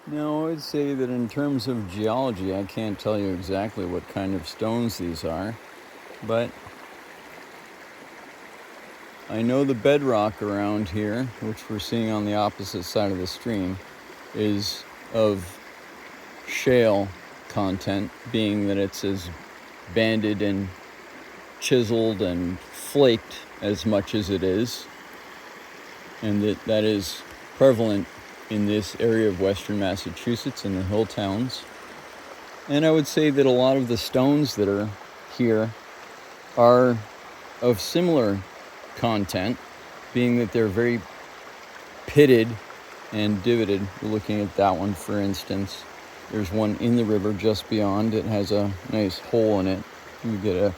Now, I would say that in terms of geology, I can't tell you exactly what kind of stones these are, but I know the bedrock around here, which we're seeing on the opposite side of the stream, is of shale content, being that it's as banded and chiseled and flaked as much as it is, and that is prevalent in this area of western Massachusetts in the hill towns. And I would say that a lot of the stones that are here are of similar content, being that they're very pitted and divoted. We're looking at that one, for instance. There's one in the river just beyond. It has a nice hole in it. You get a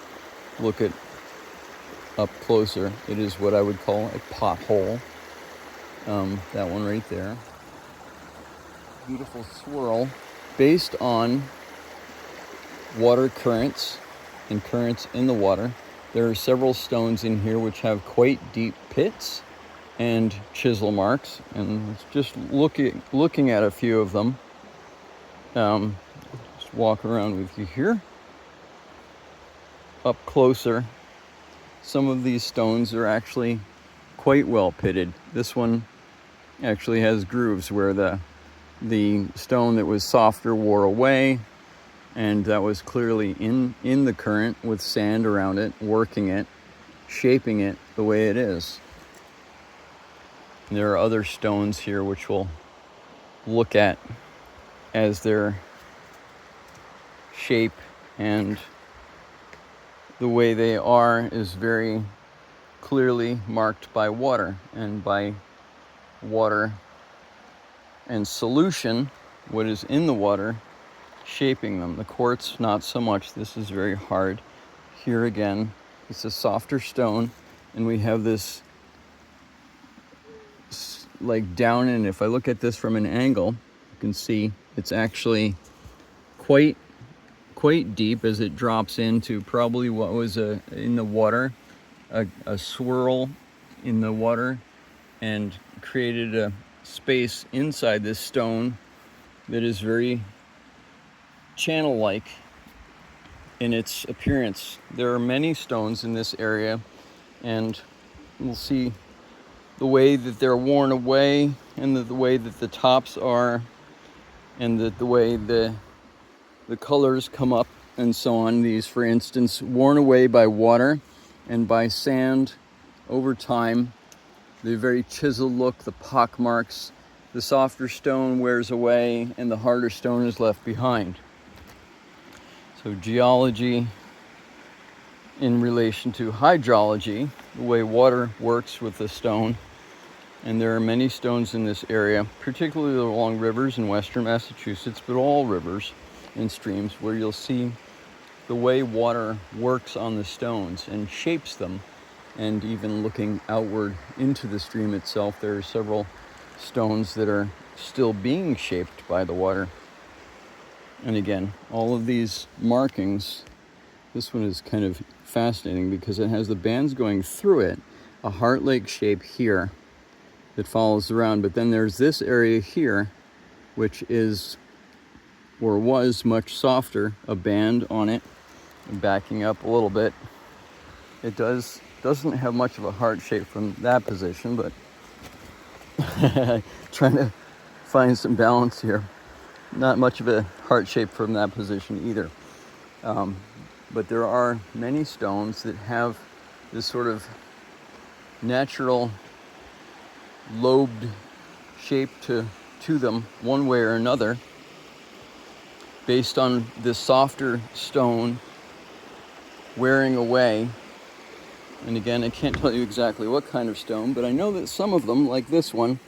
look at up closer. It is what I would call a pothole. That one right there. Beautiful swirl based on water currents and currents in the water. There are several stones in here which have quite deep pits and chisel marks, and just looking at a few of them. Just walk around with you here. Up closer, some of these stones are actually quite well pitted. This one actually has grooves where the stone that was softer wore away, and that was clearly in the current with sand around it, working it, shaping it the way it is. And there are other stones here which we'll look at as their shape and the way they are is very clearly marked by water and solution, what is in the water, shaping them. The quartz, not so much. This is very hard. Here again, it's a softer stone, and we have this like down, and if I look at this from an angle, you can see it's actually quite deep as it drops into probably what was in the water, a swirl in the water, and created a space inside this stone that is very channel-like in its appearance. There are many stones in this area, and we'll see the way that they're worn away, and the way that the tops are, and the way the colors come up and so on. These, for instance, worn away by water and by sand over time. The very chiseled look, the pock marks, the softer stone wears away and the harder stone is left behind. So geology in relation to hydrology, the way water works with the stone. And there are many stones in this area, particularly along rivers in western Massachusetts, but all rivers and streams, where you'll see the way water works on the stones and shapes them. And even looking outward into the stream itself, there are several stones that are still being shaped by the water. And again, all of these markings, this one is kind of fascinating because it has the bands going through it, a heart-like shape here that follows around, but then there's this area here, which is, or was, much softer, a band on it. And backing up a little bit, it doesn't have much of a heart shape from that position, but trying to find some balance here. Not much of a heart shape from that position either. But there are many stones that have this sort of natural lobed shape to them one way or another, based on the softer stone wearing away. And again, I can't tell you exactly what kind of stone, but I know that some of them, like this one,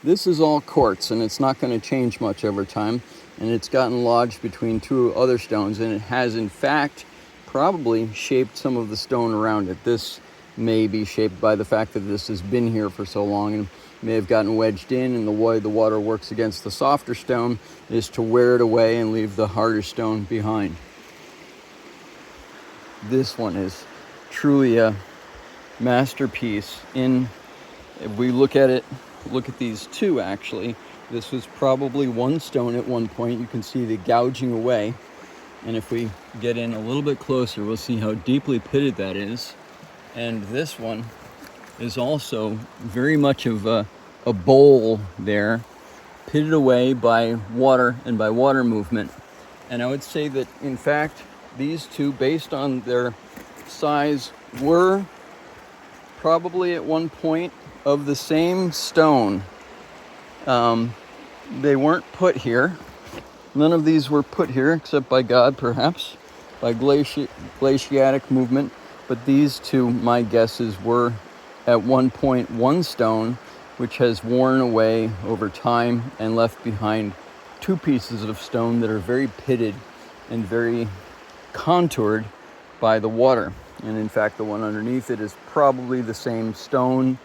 this is all quartz, and it's not going to change much over time, and it's gotten lodged between two other stones, and it has in fact probably shaped some of the stone around it. This may be shaped by the fact that this has been here for so long and may have gotten wedged in, and the way the water works against the softer stone is to wear it away and leave the harder stone behind. This one is truly a masterpiece. If we look at these two actually, This was probably one stone at one point. You can see the gouging away. And if we get in a little bit closer, we'll see how deeply pitted that is. And this one is also very much of a bowl there, pitted away by water and by water movement. And I would say that, in fact, these two, based on their size, were probably at one point of the same stone. They weren't put here. None of these were put here except by God, perhaps, by glaciatic movement. But these two, my guesses, were at one point one stone, which has worn away over time and left behind two pieces of stone that are very pitted and very contoured by the water. And in fact, the one underneath it is probably the same stone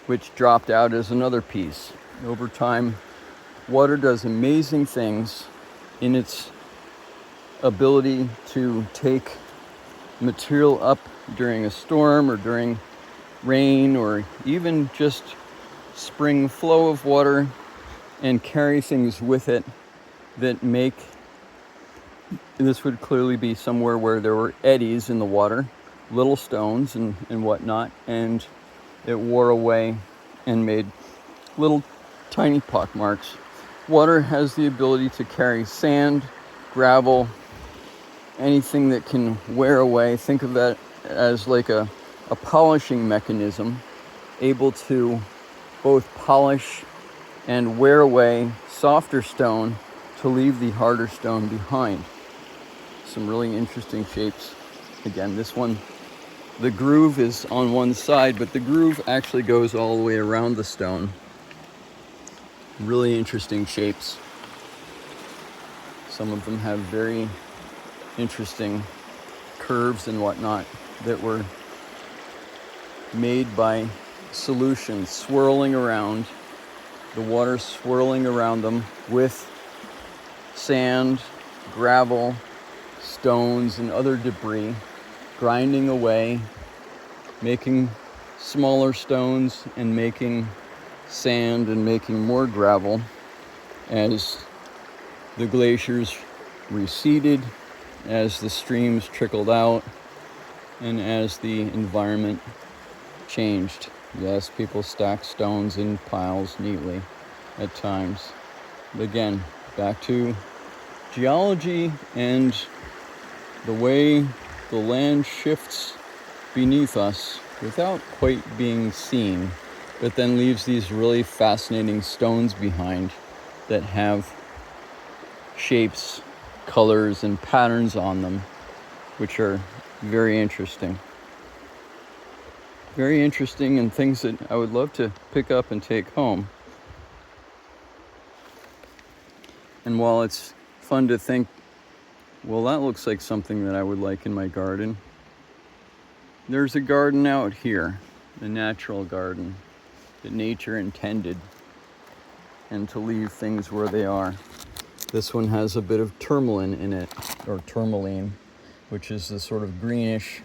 which dropped out as another piece. Over time, water does amazing things in its ability to take material up during a storm or during rain or even just spring flow of water and carry things with it that make, this would clearly be somewhere where there were eddies in the water, little stones and whatnot, and it wore away and made little tiny pock marks. Water has the ability to carry sand, gravel, anything that can wear away. Think of that as like a polishing mechanism, able to both polish and wear away softer stone to leave the harder stone behind. Some really interesting shapes. Again, this one, the groove is on one side, but the groove actually goes all the way around the stone. Really interesting shapes. Some of them have very interesting curves and whatnot that were made by solutions swirling around, the water swirling around them with sand, gravel, stones, and other debris, grinding away, making smaller stones and making sand and making more gravel as the glaciers receded, as the streams trickled out, and as the environment changed. Yes, people stack stones in piles neatly at times. But again, back to geology and the way the land shifts beneath us without quite being seen, but then leaves these really fascinating stones behind that have shapes, colors, and patterns on them, which are very interesting. Very interesting, and things that I would love to pick up and take home. And while it's fun to think, well, that looks like something that I would like in my garden, there's a garden out here, a natural garden that nature intended, and to leave things where they are. This one has a bit of tourmaline in it, or tourmaline, which is the sort of greenish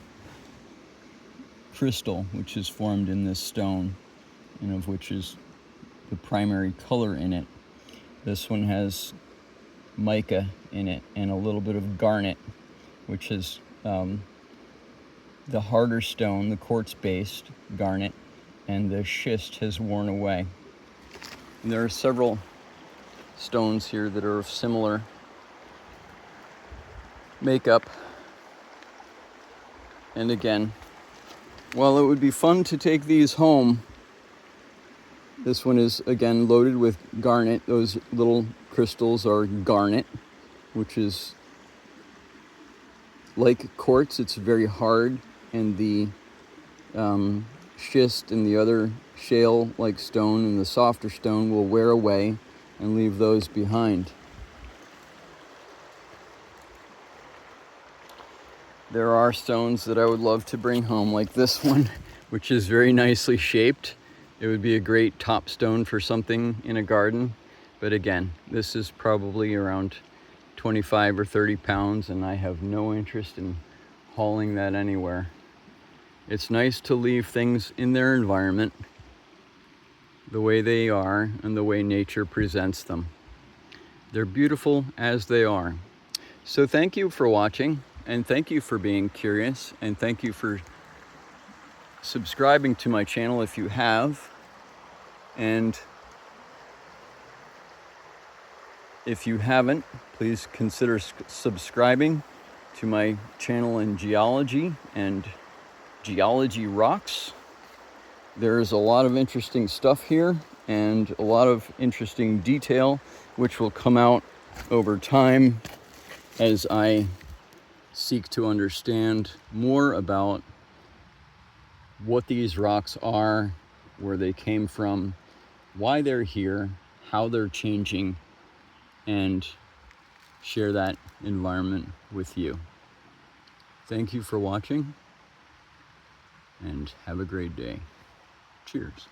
crystal which is formed in this stone, and of which is the primary color in it. This one has mica in it and a little bit of garnet, which is the harder stone, the quartz-based garnet, and the schist has worn away. And there are several stones here that are of similar makeup. And again, while it would be fun to take these home, this one is again loaded with garnet. Those little crystals are garnet, which is like quartz. It's very hard, and the schist and the other shale-like stone and the softer stone will wear away and leave those behind. There are stones that I would love to bring home, like this one, which is very nicely shaped. It would be a great top stone for something in a garden. But again, this is probably around 25 or 30 pounds, and I have no interest in hauling that anywhere. It's nice to leave things in their environment the way they are and the way nature presents them. They're beautiful as they are. So thank you for watching, and thank you for being curious, and thank you for subscribing to my channel if you have. And if you haven't, please consider subscribing to my channel in geology and Geology Rocks. There's a lot of interesting stuff here and a lot of interesting detail which will come out over time as I seek to understand more about what these rocks are, where they came from, why they're here, how they're changing, and share that environment with you. Thank you for watching, and have a great day. Cheers.